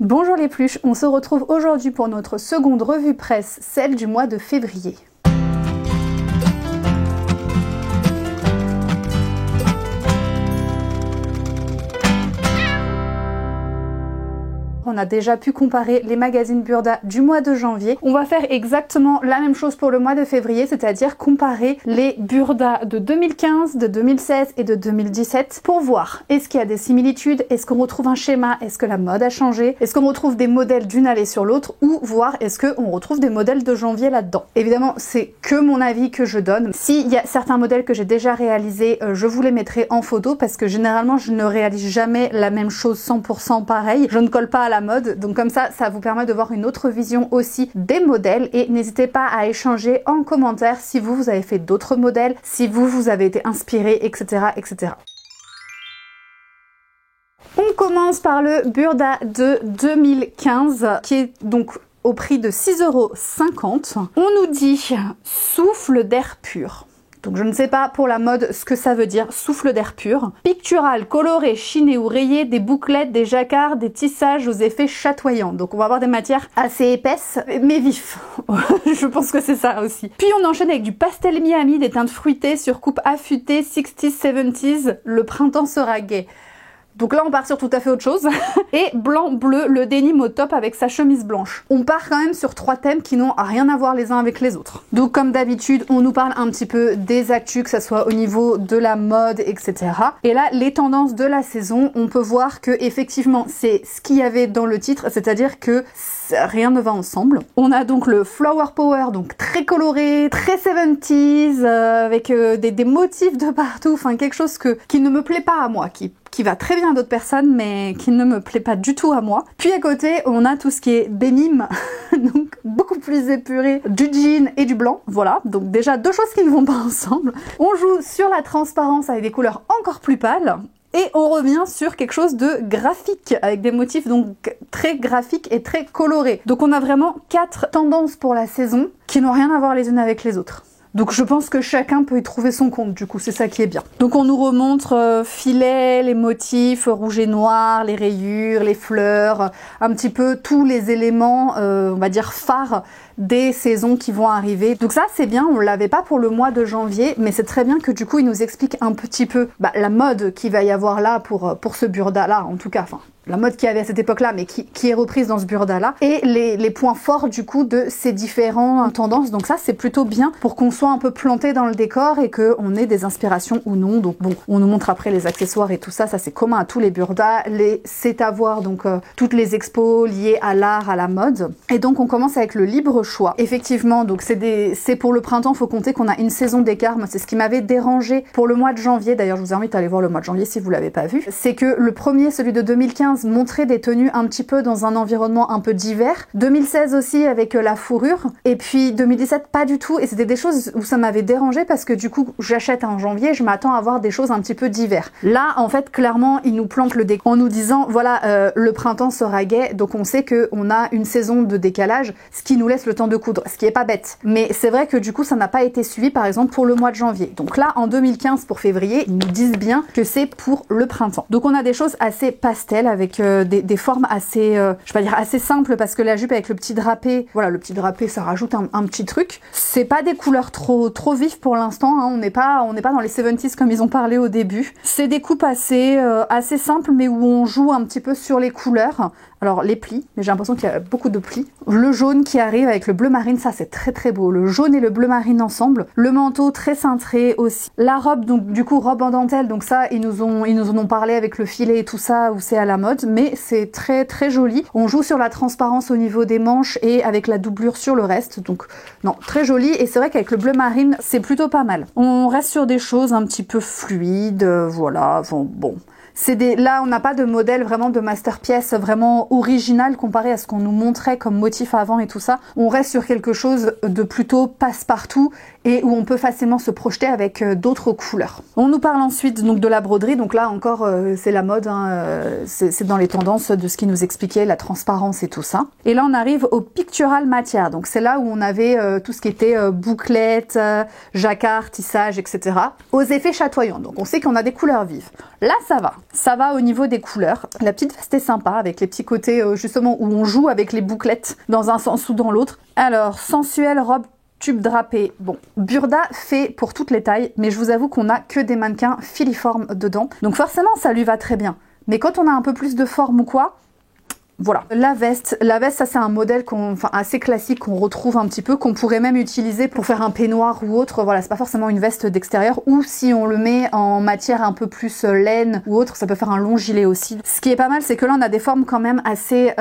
Bonjour les pluches, on se retrouve aujourd'hui pour notre seconde revue presse, celle du mois de février. On a déjà pu comparer les magazines Burda du mois de janvier. On va faire exactement la même chose pour le mois de février, c'est-à-dire comparer les Burda de 2015, de 2016 et de 2017 pour voir est-ce qu'il y a des similitudes, est-ce qu'on retrouve un schéma, est-ce que la mode a changé, est-ce qu'on retrouve des modèles d'une allée sur l'autre ou voir est-ce qu'on retrouve des modèles de janvier là-dedans. Évidemment, c'est que mon avis que je donne. S'il y a certains modèles que j'ai déjà réalisés, je vous les mettrai en photo parce que généralement, je ne réalise jamais la même chose 100% pareil. Je ne colle pas à la mode, donc comme ça vous permet de voir une autre vision aussi des modèles et n'hésitez pas à échanger en commentaire si vous avez fait d'autres modèles, si vous avez été inspiré, etc. etc. On commence par le Burda de 2015 qui est donc au prix de 6,50 €. On nous dit souffle d'air pur. Donc je ne sais pas pour la mode ce que ça veut dire, souffle d'air pur. Pictural, coloré, chiné ou rayé, des bouclettes, des jacquards, des tissages aux effets chatoyants. Donc on va avoir des matières assez épaisses, mais vifs. Je pense que c'est ça aussi. Puis on enchaîne avec du pastel Miami, des teintes fruitées sur coupe affûtée, 60s, 70s, le printemps sera gai. Donc là on part sur tout à fait autre chose. Et blanc-bleu, le denim au top avec sa chemise blanche. On part quand même sur trois thèmes qui n'ont rien à voir les uns avec les autres. Donc comme d'habitude, on nous parle un petit peu des actus, que ce soit au niveau de la mode, etc. Et là, les tendances de la saison, on peut voir que effectivement c'est ce qu'il y avait dans le titre, c'est-à-dire que rien ne va ensemble. On a donc le Flower Power, donc très coloré, très 70s, avec des motifs de partout, enfin quelque chose qui ne me plaît pas à moi, qui va très bien à d'autres personnes, mais qui ne me plaît pas du tout à moi. Puis à côté, on a tout ce qui est denim, donc beaucoup plus épuré, du jean et du blanc, voilà. Donc déjà deux choses qui ne vont pas ensemble. On joue sur la transparence avec des couleurs encore plus pâles. Et on revient sur quelque chose de graphique, avec des motifs donc très graphiques et très colorés. Donc on a vraiment 4 tendances pour la saison qui n'ont rien à voir les unes avec les autres. Donc je pense que chacun peut y trouver son compte, du coup, c'est ça qui est bien. Donc on nous remontre filets, les motifs, rouge et noir, les rayures, les fleurs, un petit peu tous les éléments, on va dire phares des saisons qui vont arriver. Donc ça c'est bien, on l'avait pas pour le mois de janvier, mais c'est très bien que du coup il nous explique un petit peu la mode qu'il va y avoir là pour ce Burda là, en tout cas, enfin la mode qu'il y avait à cette époque-là, mais qui est reprise dans ce Burda-là, et les points forts du coup de ces différentes tendances. Donc ça, c'est plutôt bien pour qu'on soit un peu planté dans le décor et qu'on ait des inspirations ou non. Donc bon, on nous montre après les accessoires et tout ça, ça c'est commun à tous les Burda. C'est à voir donc toutes les expos liées à l'art, à la mode. Et donc on commence avec le libre choix. Effectivement, donc c'est pour le printemps, faut compter qu'on a une saison d'écart. Moi, c'est ce qui m'avait dérangé pour le mois de janvier. D'ailleurs, je vous invite à aller voir le mois de janvier si vous l'avez pas vu. C'est que le premier, celui de 2015, montrer des tenues un petit peu dans un environnement un peu d'hiver. 2016 aussi avec la fourrure. Et puis 2017 pas du tout. Et c'était des choses où ça m'avait dérangé parce que du coup j'achète en janvier, je m'attends à avoir des choses un petit peu d'hiver. Là en fait clairement ils nous plantent le décor en nous disant voilà le printemps sera gai, donc on sait qu'on a une saison de décalage, ce qui nous laisse le temps de coudre, ce qui est pas bête. Mais c'est vrai que du coup ça n'a pas été suivi par exemple pour le mois de janvier. Donc là en 2015 pour février ils nous disent bien que c'est pour le printemps. Donc on a des choses assez pastel avec des formes assez, je vais pas dire assez simples parce que la jupe avec le petit drapé, voilà le petit drapé ça rajoute un petit truc. C'est pas des couleurs trop vives pour l'instant, hein. On n'est pas dans les 70s comme ils ont parlé au début. C'est des coupes assez simples mais où on joue un petit peu sur les couleurs. Alors les plis, mais j'ai l'impression qu'il y a beaucoup de plis. Le jaune qui arrive avec le bleu marine, ça c'est très très beau. Le jaune et le bleu marine ensemble. Le manteau très cintré aussi. La robe, donc du coup robe en dentelle, donc ça ils nous en ont parlé avec le filet et tout ça où c'est à la mode, mais c'est très très joli. On joue sur la transparence au niveau des manches et avec la doublure sur le reste, donc non, très joli. Et c'est vrai qu'avec le bleu marine c'est plutôt pas mal. On reste sur des choses un petit peu fluides, voilà, bon. Là, on n'a pas de modèle vraiment de masterpiece vraiment original comparé à ce qu'on nous montrait comme motif avant et tout ça. On reste sur quelque chose de plutôt passe-partout et où on peut facilement se projeter avec d'autres couleurs. On nous parle ensuite donc de la broderie. Donc là encore, c'est la mode, hein, c'est dans les tendances de ce qui nous expliquait, la transparence et tout ça. Et là, on arrive au pictural matière. Donc c'est là où on avait tout ce qui était bouclettes, jacquard, tissage, etc. Aux effets chatoyants. Donc on sait qu'on a des couleurs vives. Là, ça va. Ça va au niveau des couleurs. La petite veste est sympa avec les petits côtés justement où on joue avec les bouclettes dans un sens ou dans l'autre. Alors, sensuelle robe tube drapé. Bon, Burda fait pour toutes les tailles, mais je vous avoue qu'on a que des mannequins filiformes dedans. Donc forcément, ça lui va très bien. Mais quand on a un peu plus de forme ou quoi, voilà. La veste, ça c'est un modèle assez classique qu'on retrouve un petit peu, qu'on pourrait même utiliser pour faire un peignoir ou autre. Voilà, c'est pas forcément une veste d'extérieur. Ou si on le met en matière un peu plus laine ou autre, ça peut faire un long gilet aussi. Ce qui est pas mal, c'est que là on a des formes quand même assez...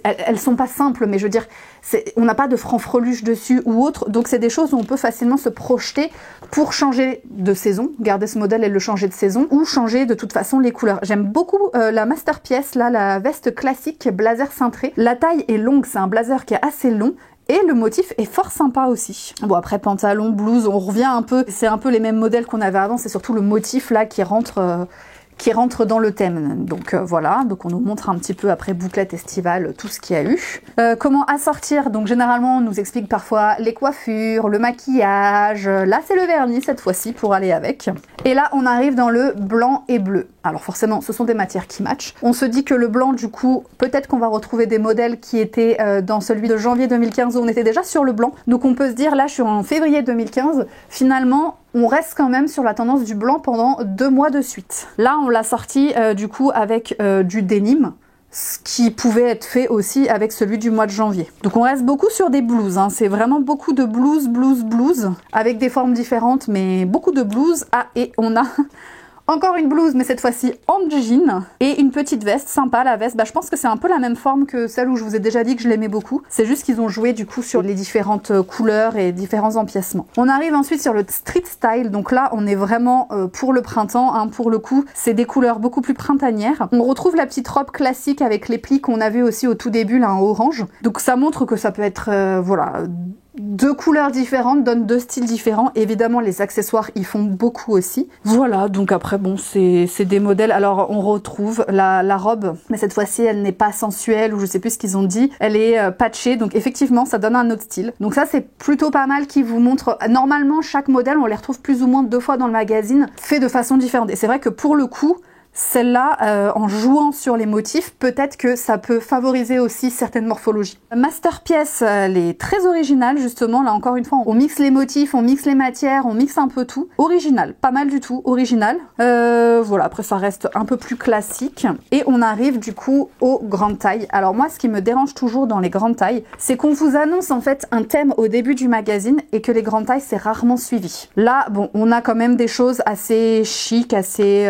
elles sont pas simples, mais je veux dire, on n'a pas de franfreluche dessus ou autre, donc c'est des choses où on peut facilement se projeter pour changer de saison, garder ce modèle et le changer de saison, ou changer de toute façon les couleurs. J'aime beaucoup la masterpiece, là, la veste classique blazer cintré. La taille est longue, c'est un blazer qui est assez long, et le motif est fort sympa aussi. Bon, après pantalon, blouse, on revient un peu, c'est un peu les mêmes modèles qu'on avait avant, c'est surtout le motif là qui rentre dans le thème. Donc voilà, donc on nous montre un petit peu après bouclette estivale tout ce qu'il y a eu. Comment assortir, donc généralement on nous explique parfois les coiffures, le maquillage, là c'est le vernis cette fois-ci pour aller avec. Et là on arrive dans le blanc et bleu. Alors forcément ce sont des matières qui matchent. On se dit que le blanc du coup, peut-être qu'on va retrouver des modèles qui étaient dans celui de janvier 2015 où on était déjà sur le blanc. Donc on peut se dire là je suis en février 2015, finalement on reste quand même sur la tendance du blanc pendant 2 mois de suite. Là, on l'a sorti du coup avec du denim, ce qui pouvait être fait aussi avec celui du mois de janvier. Donc on reste beaucoup sur des blouses, hein. C'est vraiment beaucoup de blouses, avec des formes différentes, mais beaucoup de blouses. Ah, et on a... encore une blouse, mais cette fois-ci en jean, et une petite veste, sympa la veste. Bah, je pense que c'est un peu la même forme que celle où je vous ai déjà dit que je l'aimais beaucoup. C'est juste qu'ils ont joué du coup sur les différentes couleurs et différents empiècements. On arrive ensuite sur le street style, donc là on est vraiment pour le printemps, hein, pour le coup. C'est des couleurs beaucoup plus printanières. On retrouve la petite robe classique avec les plis qu'on avait aussi au tout début, là en orange. Donc ça montre que ça peut être, voilà... 2 couleurs différentes donnent 2 styles différents. Évidemment, les accessoires y font beaucoup aussi. Voilà, donc après, bon, c'est des modèles. Alors, on retrouve la robe, mais cette fois-ci, elle n'est pas sensuelle ou je sais plus ce qu'ils ont dit. Elle est patchée, donc effectivement, ça donne un autre style. Donc ça, c'est plutôt pas mal qui vous montre... Normalement, chaque modèle, on les retrouve plus ou moins 2 fois dans le magazine, fait de façon différente. Et c'est vrai que pour le coup... Celle-là, en jouant sur les motifs, peut-être que ça peut favoriser aussi certaines morphologies. Masterpiece, elle est très originale justement. Là encore une fois, on mixe les motifs, on mixe les matières, on mixe un peu tout. Original, pas mal du tout, original. Voilà, après ça reste un peu plus classique. Et on arrive du coup aux grandes tailles. Alors moi, ce qui me dérange toujours dans les grandes tailles, c'est qu'on vous annonce en fait un thème au début du magazine et que les grandes tailles, c'est rarement suivi. Là, bon, on a quand même des choses assez chic, assez...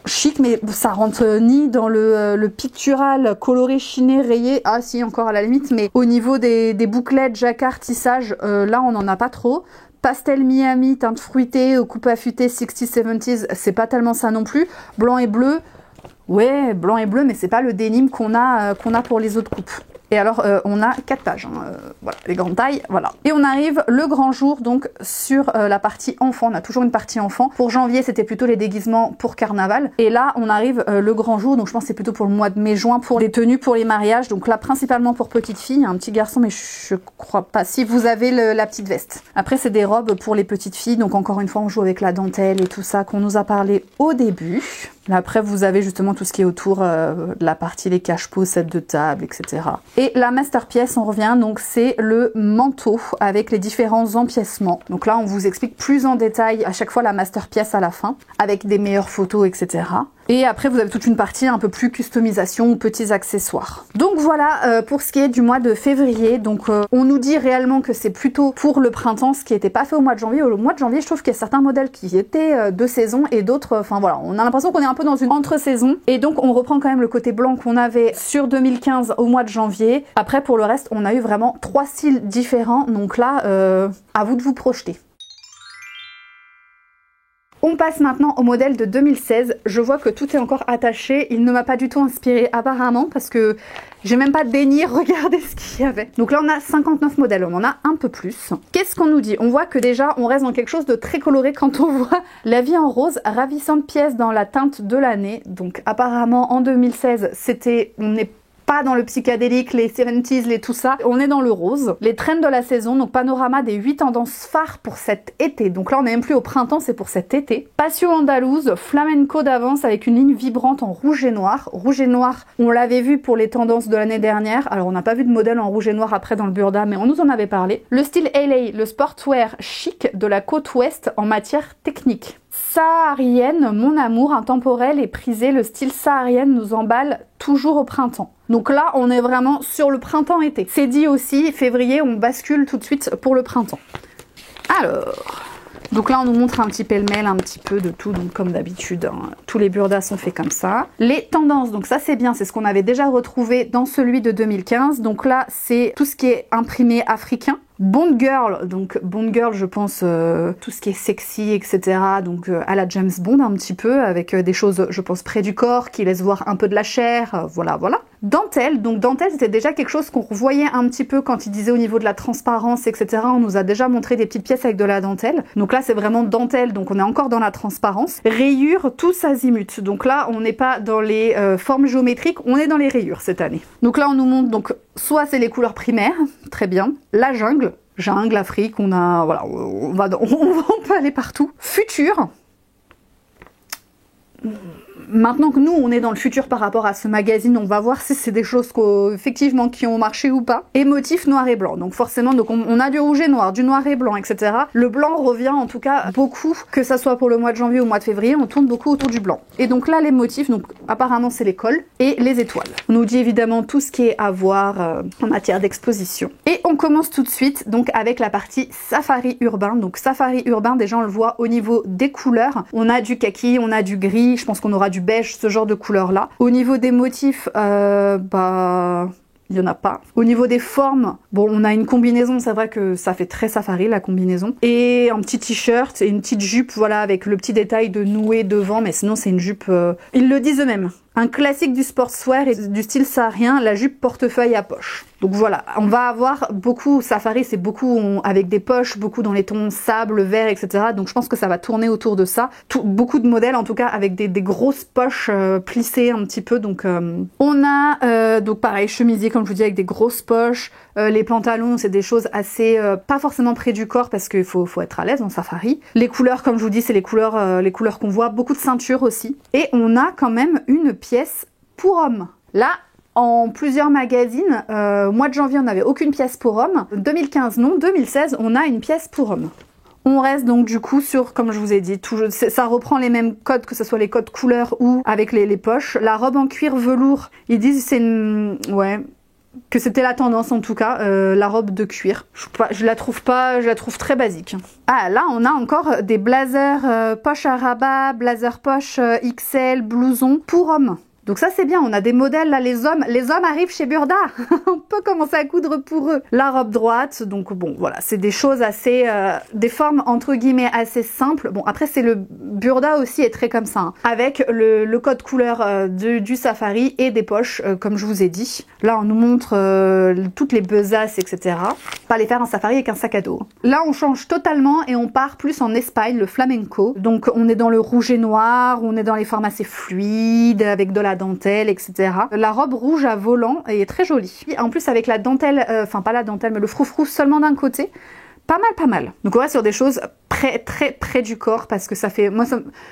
chic, mais ça rentre ni dans le pictural coloré, chiné, rayé, ah si encore à la limite, mais au niveau des bouclettes, jacquard, tissage, là on n'en a pas trop. Pastel Miami, teinte fruitée, coupe affûtée 60s, 70s, c'est pas tellement ça non plus. Blanc et bleu, ouais, blanc et bleu, mais c'est pas le denim qu'on a pour les autres coupes. Et alors, on a 4 pages, hein, voilà, les grandes tailles, voilà. Et on arrive le grand jour, donc, sur la partie enfant. On a toujours une partie enfant. Pour janvier, c'était plutôt les déguisements pour carnaval. Et là, on arrive le grand jour, donc je pense que c'est plutôt pour le mois de mai-juin, pour les tenues, pour les mariages. Donc là, principalement pour petites filles. Il y a un petit garçon, mais je crois pas. Si vous avez la petite veste. Après, c'est des robes pour les petites filles. Donc encore une fois, on joue avec la dentelle et tout ça qu'on nous a parlé au début. Là, après, vous avez justement tout ce qui est autour de la partie les cache-pots, set de table, etc. Et la masterpiece, on revient, donc c'est le manteau avec les différents empiècements. Donc là, on vous explique plus en détail à chaque fois la masterpiece à la fin, avec des meilleures photos, etc. Et après, vous avez toute une partie un peu plus customisation, petits accessoires. Donc voilà pour ce qui est du mois de février. Donc on nous dit réellement que c'est plutôt pour le printemps, ce qui n'était pas fait au mois de janvier. Au mois de janvier, je trouve qu'il y a certains modèles qui étaient de saison et d'autres, enfin voilà, on a l'impression qu'on est un peu dans une entre-saison. Et donc on reprend quand même le côté blanc qu'on avait sur 2015 au mois de janvier. Après, pour le reste, on a eu vraiment 3 styles différents. Donc là, à vous de vous projeter. On passe maintenant au modèle de 2016. Je vois que tout est encore attaché. Il ne m'a pas du tout inspiré apparemment parce que j'ai même pas daigné regarder ce qu'il y avait. Donc là, on a 59 modèles. On en a un peu plus. Qu'est-ce qu'on nous dit? On voit que déjà, on reste dans quelque chose de très coloré quand on voit la vie en rose. Ravissante pièce dans la teinte de l'année. Donc apparemment, en 2016, on n'est pas dans le psychédélique, les 70s, les tout ça. On est dans le rose. Les trends de la saison, donc panorama des 8 tendances phares pour cet été. Donc là, on n'est même plus au printemps, c'est pour cet été. Passion andalouse, flamenco d'avance avec une ligne vibrante en rouge et noir. Rouge et noir, on l'avait vu pour les tendances de l'année dernière. Alors, on n'a pas vu de modèle en rouge et noir après dans le Burda, mais on nous en avait parlé. Le style LA, le sportwear chic de la côte ouest en matière technique. Saharienne, mon amour, intemporel et prisé, le style saharienne nous emballe toujours au printemps. Donc là, on est vraiment sur le printemps-été. C'est dit aussi, février, on bascule tout de suite pour le printemps. Alors, donc là, on nous montre un petit pêle-mêle, un petit peu de tout, donc comme d'habitude, hein, tous les burdas sont faits comme ça. Les tendances, donc ça c'est bien, c'est ce qu'on avait déjà retrouvé dans celui de 2015. Donc là, c'est tout ce qui est imprimé africain. Bond Girl, donc Bond Girl, je pense tout ce qui est sexy, etc. Donc à la James Bond un petit peu, avec des choses, je pense, près du corps, qui laissent voir un peu de la chair, voilà, voilà. Dentelle, donc dentelle, c'était déjà quelque chose qu'on voyait un petit peu quand il disait au niveau de la transparence, etc. On nous a déjà montré des petites pièces avec de la dentelle. Donc là, c'est vraiment dentelle, donc on est encore dans la transparence. Rayures, tous azimuts. Donc là, on n'est pas dans les formes géométriques, on est dans les rayures cette année. Donc là, on nous montre, donc soit c'est les couleurs primaires, très bien. La jungle, Afrique, on a, voilà, on peut aller partout. Futur. Maintenant que nous, on est dans le futur par rapport à ce magazine, on va voir si c'est des choses effectivement qui ont marché ou pas. Et motif noir et blanc. Donc forcément, donc on a du rouge et noir, du noir et blanc, etc. Le blanc revient en tout cas beaucoup, que ça soit pour le mois de janvier ou le mois de février, on tourne beaucoup autour du blanc. Et donc là, les motifs, donc apparemment c'est les cols et les étoiles. On nous dit évidemment tout ce qui est à voir en matière d'exposition. Et on commence tout de suite donc avec la partie safari urbain. Donc safari urbain, déjà on le voit au niveau des couleurs. On a du kaki, on a du gris, je pense qu'on aura du beige, ce genre de couleur là. Au niveau des motifs, il n'y en a pas. Au niveau des formes, bon, on a une combinaison, c'est vrai que ça fait très safari la combinaison. Et un petit t-shirt et une petite jupe, voilà, avec le petit détail de noué devant, mais sinon c'est une jupe, ils le disent eux-mêmes. Un classique du sportswear et du style saharien, la jupe portefeuille à poche. Donc voilà, on va avoir beaucoup, safari c'est beaucoup avec des poches, beaucoup dans les tons sable, vert, etc. Donc je pense que ça va tourner autour de ça. Beaucoup de modèles en tout cas avec des grosses poches plissées un petit peu. Donc on a donc pareil, chemisier comme je vous dis avec des grosses poches. Les pantalons c'est des choses assez, pas forcément près du corps parce qu'il faut être à l'aise en safari. Les couleurs comme je vous dis c'est les couleurs qu'on voit, beaucoup de ceintures aussi. Et on a quand même une pièce pour hommes. Là, en plusieurs magazines, au mois de janvier, on n'avait aucune pièce pour hommes. 2015, non. 2016, on a une pièce pour hommes. On reste donc du coup sur, comme je vous ai dit, ça reprend les mêmes codes, que ce soit les codes couleurs ou avec les poches. La robe en cuir velours, ils disent c'est une... ouais... que c'était la tendance en tout cas, la robe de cuir. Je la trouve très basique. Ah là on a encore des blazers poche à rabat, blazer poche XL, blouson pour hommes. Donc ça c'est bien, on a des modèles là, les hommes arrivent chez Burda. On peut commencer à coudre pour eux. La robe droite, donc bon voilà, c'est des choses assez, des formes entre guillemets assez simples. Bon après c'est le Burda aussi est très comme ça, hein, avec le code couleur du safari et des poches comme je vous ai dit. Là on nous montre toutes les besaces etc. Pas les faire en safari avec un sac à dos. Là on change totalement et on part plus en Espagne, le flamenco. Donc on est dans le rouge et noir, on est dans les formes assez fluides avec de la dentelle, etc. La robe rouge à volant est très jolie. En plus avec la dentelle, enfin pas la dentelle, mais le froufrou seulement d'un côté, pas mal. Donc on va sur des choses très près du corps parce que ça fait...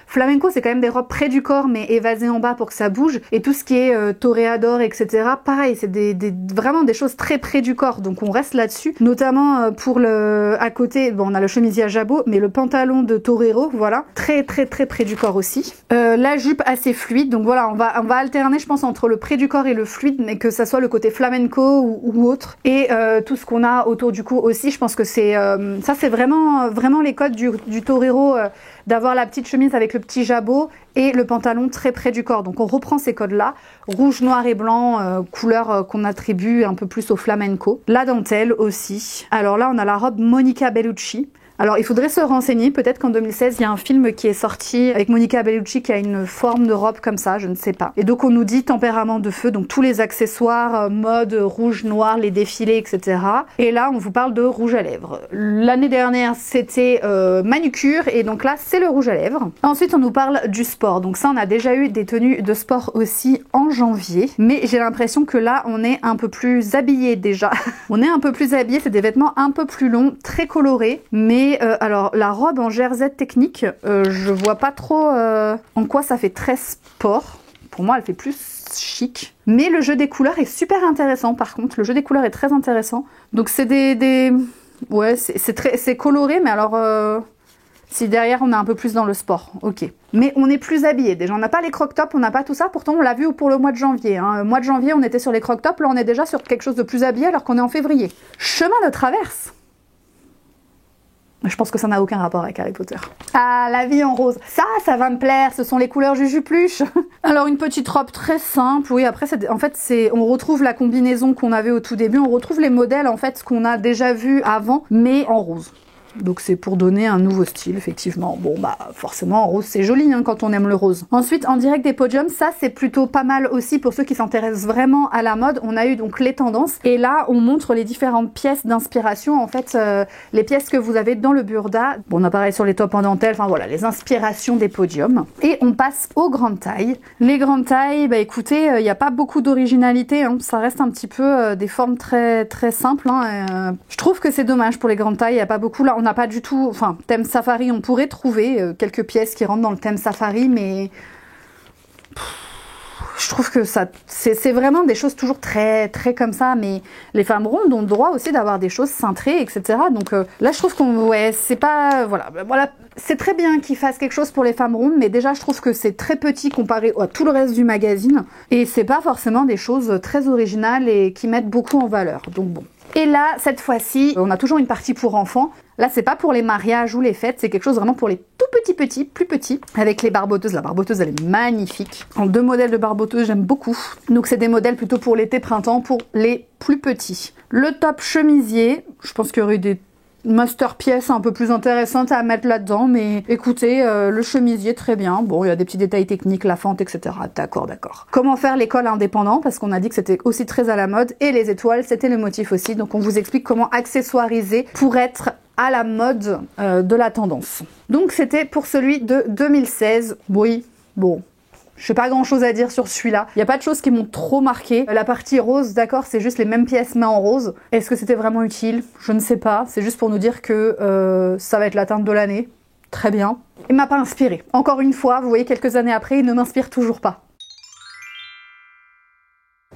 Flamenco c'est quand même des robes près du corps mais évasées en bas pour que ça bouge. Et tout ce qui est toréador, etc. Pareil, c'est vraiment des choses très près du corps. Donc on reste là-dessus. Notamment pour à côté, bon on a le chemisier à jabot, mais le pantalon de torero, voilà. Très près du corps aussi. La jupe assez fluide. Donc voilà, on va alterner je pense entre le près du corps et le fluide, mais que ça soit le côté flamenco ou autre. Et tout ce qu'on a autour du cou aussi, je pense que c'est... ça c'est vraiment les codes du torero, d'avoir la petite chemise avec le petit jabot et le pantalon très près du corps. Donc on reprend ces codes là, rouge, noir et blanc, couleur qu'on attribue un peu plus au flamenco. La dentelle aussi. Alors là on a la robe Monica Bellucci Alors il faudrait se renseigner, peut-être qu'en 2016 il y a un film qui est sorti avec Monica Bellucci qui a une forme de robe comme ça, je ne sais pas. Et donc on nous dit tempérament de feu, donc tous les accessoires, mode rouge, noir, les défilés, etc. Et là on vous parle de rouge à lèvres. L'année dernière c'était manucure et donc là c'est le rouge à lèvres. Ensuite on nous parle du sport, donc ça on a déjà eu des tenues de sport aussi en janvier. Mais j'ai l'impression que là on est un peu plus habillé déjà. On est un peu plus habillé, c'est des vêtements un peu plus longs, très colorés, mais alors la robe en jersey technique, je vois pas trop en quoi ça fait très sport. Pour moi elle fait plus chic. Mais le jeu des couleurs est super intéressant par contre, le jeu des couleurs est très intéressant. Donc c'est ouais, c'est coloré, mais alors si derrière on est un peu plus dans le sport, ok. Mais on est plus habillé, déjà on n'a pas les croc-tops, on n'a pas tout ça, pourtant on l'a vu pour le mois de janvier. Hein. Mois de janvier on était sur les croc-tops, là on est déjà sur quelque chose de plus habillé alors qu'on est en février. Chemin de traverse. Je pense que ça n'a aucun rapport avec Harry Potter. Ah, la vie en rose. Ça va me plaire, ce sont les couleurs Jujupluche. Alors, une petite robe très simple. Oui, après, en fait, on retrouve la combinaison qu'on avait au tout début. On retrouve les modèles, en fait, qu'on a déjà vu avant, mais en rose. Donc c'est pour donner un nouveau style, effectivement. Bon, bah forcément, en rose, c'est joli hein, quand on aime le rose. Ensuite, en direct des podiums, ça c'est plutôt pas mal aussi pour ceux qui s'intéressent vraiment à la mode. On a eu donc les tendances et là, on montre les différentes pièces d'inspiration. En fait, les pièces que vous avez dans le burda. Bon, on a pareil sur les tops en dentelle, enfin voilà, les inspirations des podiums. Et on passe aux grandes tailles. Les grandes tailles, bah écoutez, il n'y a pas beaucoup d'originalité. Hein. Ça reste un petit peu des formes très, très simples. Hein. Je trouve que c'est dommage pour les grandes tailles, il n'y a pas beaucoup là. On n'a pas du tout, enfin, thème safari, on pourrait trouver quelques pièces qui rentrent dans le thème safari, mais je trouve que ça, c'est vraiment des choses toujours très, très comme ça, mais les femmes rondes ont le droit aussi d'avoir des choses cintrées, etc. Donc là, je trouve ouais, c'est pas, voilà, c'est très bien qu'ils fassent quelque chose pour les femmes rondes, mais déjà, je trouve que c'est très petit comparé à tout le reste du magazine, et c'est pas forcément des choses très originales et qui mettent beaucoup en valeur, donc bon. Et là, cette fois-ci, on a toujours une partie pour enfants. Là, c'est pas pour les mariages ou les fêtes, c'est quelque chose vraiment pour les tout petits, plus petits, avec les barboteuses. La barboteuse, elle est magnifique. En 2 modèles de barboteuses, j'aime beaucoup. Donc, c'est des modèles plutôt pour l'été, printemps, pour les plus petits. Le top chemisier, je pense qu'il y aurait des master pièces un peu plus intéressantes à mettre là-dedans, mais écoutez, le chemisier, très bien. Bon, il y a des petits détails techniques, la fente, etc. D'accord. Comment faire les cols indépendants, parce qu'on a dit que c'était aussi très à la mode, et les étoiles, c'était le motif aussi. Donc, on vous explique comment accessoiriser pour être à la mode de la tendance. Donc, c'était pour celui de 2016. Oui, bon. Je sais pas grand chose à dire sur celui-là. Il n'y a pas de choses qui m'ont trop marqué. La partie rose, d'accord, c'est juste les mêmes pièces mais en rose. Est-ce que c'était vraiment utile? Je ne sais pas. C'est juste pour nous dire que ça va être la teinte de l'année. Très bien. Il m'a pas inspiré. Encore une fois, vous voyez, quelques années après, il ne m'inspire toujours pas.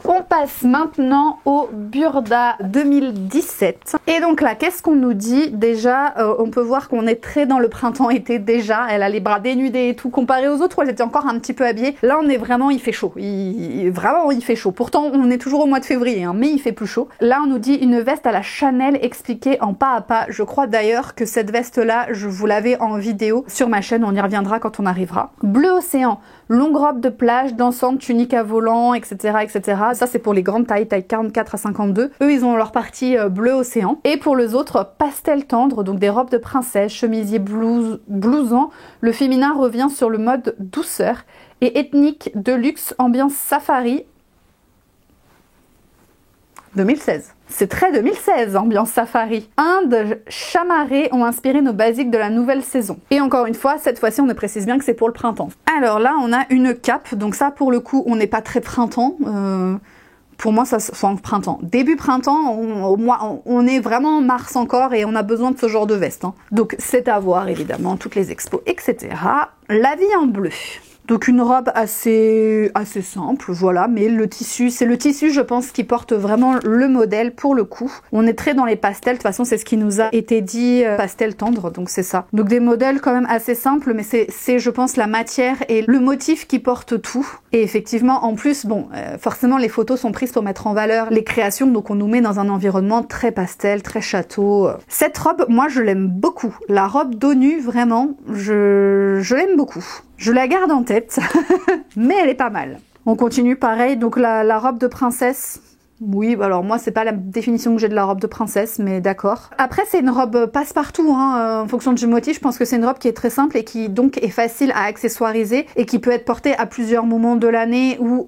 On passe maintenant au Burda 2017. Et donc là, qu'est-ce qu'on nous dit? Déjà, on peut voir qu'on est très dans le printemps-été déjà. Elle a les bras dénudés et tout. Comparé aux autres où elle était encore un petit peu habillée. Là, on est vraiment, il fait chaud. Vraiment, il fait chaud. Pourtant, on est toujours au mois de février, hein, mais il fait plus chaud. Là, on nous dit une veste à la Chanel expliquée en pas à pas. Je crois d'ailleurs que cette veste-là, je vous l'avais en vidéo sur ma chaîne. On y reviendra quand on arrivera. Bleu océan. Longue robe de plage, dansante, tunique à volant, etc., etc. Ça, c'est pour les grandes tailles, taille 44 à 52. Eux, ils ont leur partie bleu océan. Et pour les autres, pastel tendre, donc des robes de princesse, chemisier blouson. Le féminin revient sur le mode douceur. Et ethnique de luxe, ambiance safari. 2016. C'est très 2016, ambiance safari. Inde, chamarrés ont inspiré nos basiques de la nouvelle saison. Et encore une fois, cette fois-ci, on ne précise bien que c'est pour le printemps. Alors là, on a une cape. Donc ça, pour le coup, on n'est pas très printemps. Pour moi, ça sent printemps. Début printemps, on est vraiment en mars encore et on a besoin de ce genre de veste. Hein. Donc c'est à voir, évidemment, toutes les expos, etc. La vie en bleu. Donc une robe assez simple, voilà, mais le tissu, c'est le tissu, je pense, qui porte vraiment le modèle pour le coup. On est très dans les pastels, de toute façon, c'est ce qui nous a été dit, pastel tendre, donc c'est ça. Donc des modèles quand même assez simples, mais c'est je pense, la matière et le motif qui porte tout. Et effectivement, en plus, bon, forcément, les photos sont prises pour mettre en valeur les créations, donc on nous met dans un environnement très pastel, très château. Cette robe, moi, je l'aime beaucoup. La robe dos nu, vraiment, je l'aime beaucoup. Je la garde en tête, mais elle est pas mal. On continue pareil, donc la robe de princesse, Oui, alors moi c'est pas la définition que j'ai de la robe de princesse, mais d'accord. Après c'est une robe passe-partout, hein, en fonction du motif. Je pense que c'est une robe qui est très simple et qui donc est facile à accessoiriser et qui peut être portée à plusieurs moments de l'année ou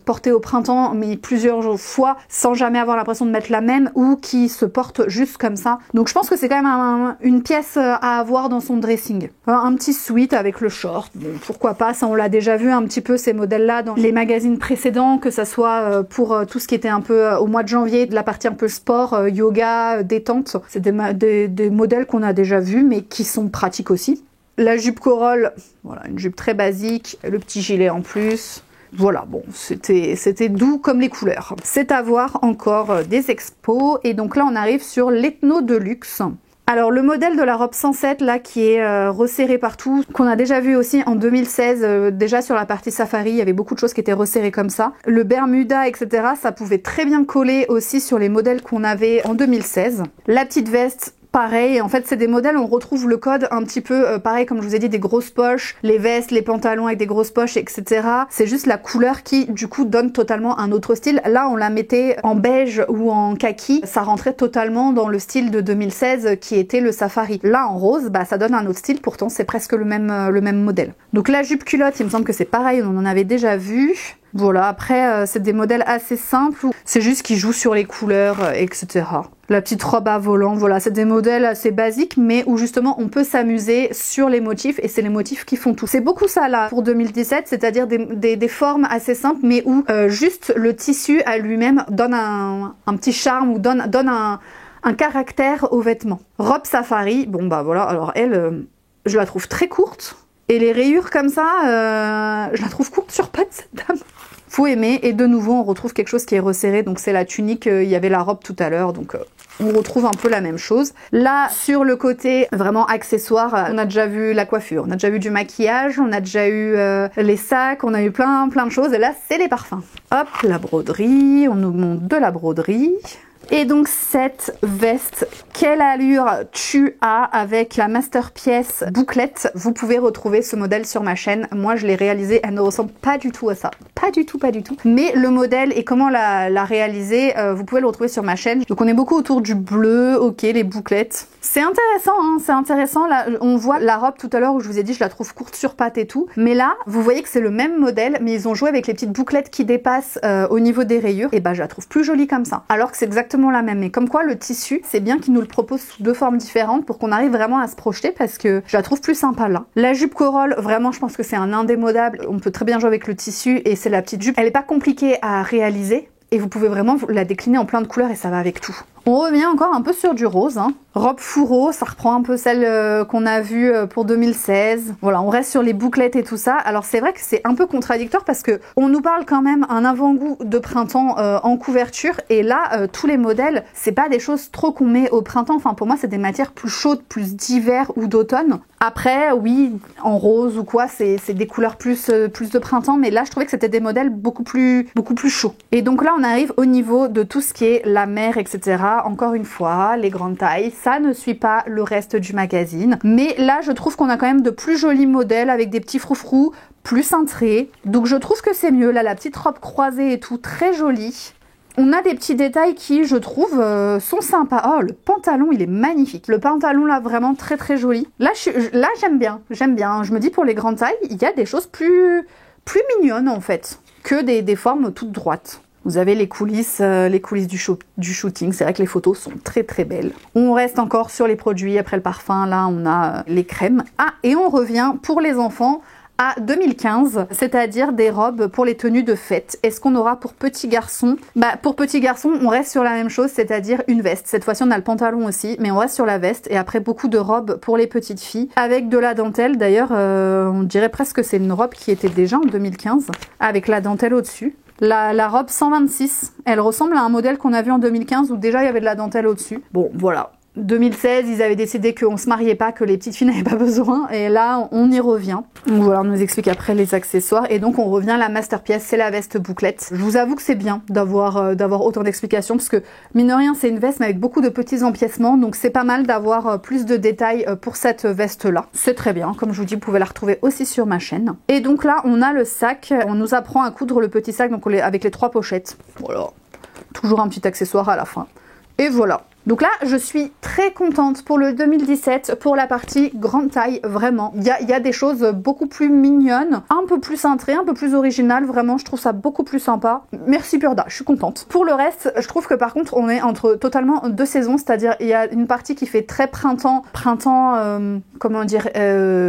portée au printemps, mais plusieurs fois sans jamais avoir l'impression de mettre la même, ou qui se porte juste comme ça. Donc je pense que c'est quand même une pièce à avoir dans son dressing. Un petit sweat avec le short, bon pourquoi pas, ça on l'a déjà vu un petit peu ces modèles-là dans les magazines précédents, que ça soit pour tout ce qui était un peu au mois de janvier, de la partie un peu sport, yoga, détente. C'est des modèles qu'on a déjà vus, mais qui sont pratiques aussi. La jupe corolle, voilà, une jupe très basique, le petit gilet en plus. Voilà, bon, c'était doux comme les couleurs. C'est à voir encore des expos, et donc là on arrive sur l'Ethno de luxe. Alors le modèle de la robe 107 là qui est resserré partout, qu'on a déjà vu aussi en 2016, déjà sur la partie safari, il y avait beaucoup de choses qui étaient resserrées comme ça. Le Bermuda, etc., ça pouvait très bien coller aussi sur les modèles qu'on avait en 2016. La petite veste, pareil, en fait c'est des modèles, on retrouve le code un petit peu pareil, comme je vous ai dit, des grosses poches, les vestes, les pantalons avec des grosses poches, etc. C'est juste la couleur qui du coup donne totalement un autre style. Là on la mettait en beige ou en kaki, ça rentrait totalement dans le style de 2016 qui était le safari. Là en rose, bah ça donne un autre style, pourtant c'est presque le même modèle. Donc la jupe culotte, il me semble que c'est pareil, on en avait déjà vu. Voilà, après c'est des modèles assez simples, c'est juste qu'ils jouent sur les couleurs, etc. La petite robe à volant, voilà, c'est des modèles assez basiques, mais où justement on peut s'amuser sur les motifs, et c'est les motifs qui font tout. C'est beaucoup ça là pour 2017, c'est-à-dire des formes assez simples, mais où juste le tissu à lui-même donne un petit charme, ou donne un caractère aux vêtements. Robe safari, bon bah voilà, alors elle, je la trouve très courte. Et les rayures comme ça, je la trouve courte sur pattes, cette dame. Faut aimer, et de nouveau on retrouve quelque chose qui est resserré, donc c'est la tunique, il y avait la robe tout à l'heure, donc on retrouve un peu la même chose. Là, sur le côté vraiment accessoire, on a déjà vu la coiffure, on a déjà vu du maquillage, on a déjà eu les sacs, on a eu plein de choses, et là c'est les parfums. Hop, la broderie, on nous montre de la broderie. Et donc cette veste, quelle allure tu as avec la masterpiece bouclette. Vous pouvez retrouver ce modèle sur ma chaîne. Moi je l'ai réalisé, elle ne ressemble pas du tout à ça. Pas du tout, pas du tout. Mais le modèle et comment la réaliser, vous pouvez le retrouver sur ma chaîne. Donc on est beaucoup autour du bleu, ok, les bouclettes. C'est intéressant, hein, c'est intéressant. Là, on voit la robe tout à l'heure où je vous ai dit je la trouve courte sur pattes et tout. Mais là, vous voyez que c'est le même modèle, mais ils ont joué avec les petites bouclettes qui dépassent au niveau des rayures. Et bah je la trouve plus jolie comme ça. Alors que c'est exactement la même. Mais comme quoi le tissu, c'est bien qu'ils nous le proposent sous deux formes différentes pour qu'on arrive vraiment à se projeter, parce que je la trouve plus sympa là. La jupe corolle, vraiment je pense que c'est un indémodable. On peut très bien jouer avec le tissu, et c'est la petite jupe. Elle est pas compliquée à réaliser. Et vous pouvez vraiment la décliner en plein de couleurs et ça va avec tout. On revient encore un peu sur du rose, hein. Robe fourreau, ça reprend un peu celle qu'on a vue pour 2016. Voilà, on reste sur les bouclettes et tout ça. Alors c'est vrai que c'est un peu contradictoire parce que on nous parle quand même un avant-goût de printemps en couverture, et là tous les modèles, c'est pas des choses trop qu'on met au printemps. Enfin pour moi c'est des matières plus chaudes, plus d'hiver ou d'automne. Après oui, en rose ou quoi, c'est des couleurs plus de printemps, mais là je trouvais que c'était des modèles beaucoup plus chauds. Et donc là on arrive au niveau de tout ce qui est la mer, etc. Encore une fois, les grandes tailles, ça ne suit pas le reste du magazine. Mais là, je trouve qu'on a quand même de plus jolis modèles avec des petits froufrous, plus cintrés. Donc je trouve que c'est mieux. Là, la petite robe croisée et tout, très jolie. On a des petits détails qui, je trouve, sont sympas. Oh, le pantalon, il est magnifique. Le pantalon, là, vraiment très très joli. Là, j'aime bien. J'aime bien. Je me dis, pour les grandes tailles, il y a des choses plus mignonnes, en fait, que des formes toutes droites. Vous avez les coulisses du shooting. C'est vrai que les photos sont très très belles. On reste encore sur les produits. Après le parfum, là, on a les crèmes. Ah, et on revient pour les enfants à 2015, c'est-à-dire des robes pour les tenues de fête. Est-ce qu'on aura pour petits garçons? Bah pour petits garçons, on reste sur la même chose, c'est-à-dire une veste. Cette fois-ci, on a le pantalon aussi, mais on reste sur la veste. Et après, beaucoup de robes pour les petites filles, avec de la dentelle. D'ailleurs, on dirait presque que c'est une robe qui était déjà en 2015, avec la dentelle au-dessus. La robe 126, elle ressemble à un modèle qu'on a vu en 2015 où déjà il y avait de la dentelle au-dessus. Bon, voilà. 2016, ils avaient décidé qu'on se mariait pas, que les petites filles n'avaient pas besoin, et là on y revient. Donc voilà, on nous explique après les accessoires, et donc on revient à la masterpiece, c'est la veste bouclette. Je vous avoue que c'est bien d'avoir autant d'explications, parce que mine de rien c'est une veste mais avec beaucoup de petits empiècements, donc c'est pas mal d'avoir plus de détails pour cette veste là. C'est très bien, comme je vous dis, vous pouvez la retrouver aussi sur ma chaîne. Et donc là on a le sac, on nous apprend à coudre le petit sac, donc avec les 3 pochettes. Voilà. Toujours un petit accessoire à la fin. Et voilà. Donc là, je suis très contente pour le 2017, pour la partie grande taille, vraiment. Il y a des choses beaucoup plus mignonnes, un peu plus cintrées, un peu plus originales, vraiment, je trouve ça beaucoup plus sympa. Merci Burda, je suis contente. Pour le reste, je trouve que par contre, on est entre totalement deux saisons, c'est-à-dire il y a une partie qui fait très printemps, comment dire,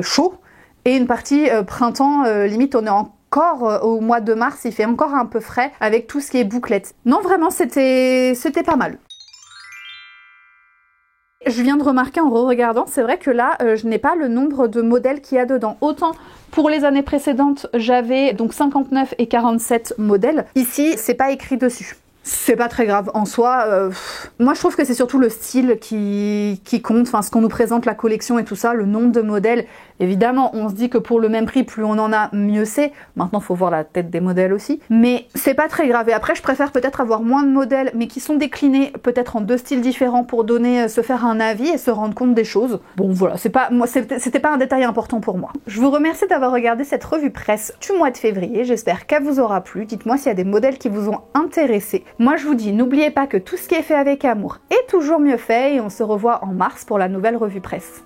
chaud, et une partie printemps, limite on est encore au mois de mars, il fait encore un peu frais avec tout ce qui est bouclette. Non, vraiment, c'était pas mal. Je viens de remarquer en re-regardant, c'est vrai que là, je n'ai pas le nombre de modèles qu'il y a dedans. Autant pour les années précédentes, j'avais donc 59 et 47 modèles. Ici, c'est pas écrit dessus. C'est pas très grave en soi. Moi, je trouve que c'est surtout le style qui compte. Enfin, ce qu'on nous présente, la collection et tout ça, le nombre de modèles. Évidemment, on se dit que pour le même prix, plus on en a, mieux c'est. Maintenant, il faut voir la tête des modèles aussi. Mais c'est pas très grave. Et après, je préfère peut-être avoir moins de modèles, mais qui sont déclinés peut-être en deux styles différents pour se faire un avis et se rendre compte des choses. Bon, voilà, c'était pas un détail important pour moi. Je vous remercie d'avoir regardé cette revue presse du mois de février. J'espère qu'elle vous aura plu. Dites-moi s'il y a des modèles qui vous ont intéressé. Moi, je vous dis, n'oubliez pas que tout ce qui est fait avec amour est toujours mieux fait et on se revoit en mars pour la nouvelle revue presse.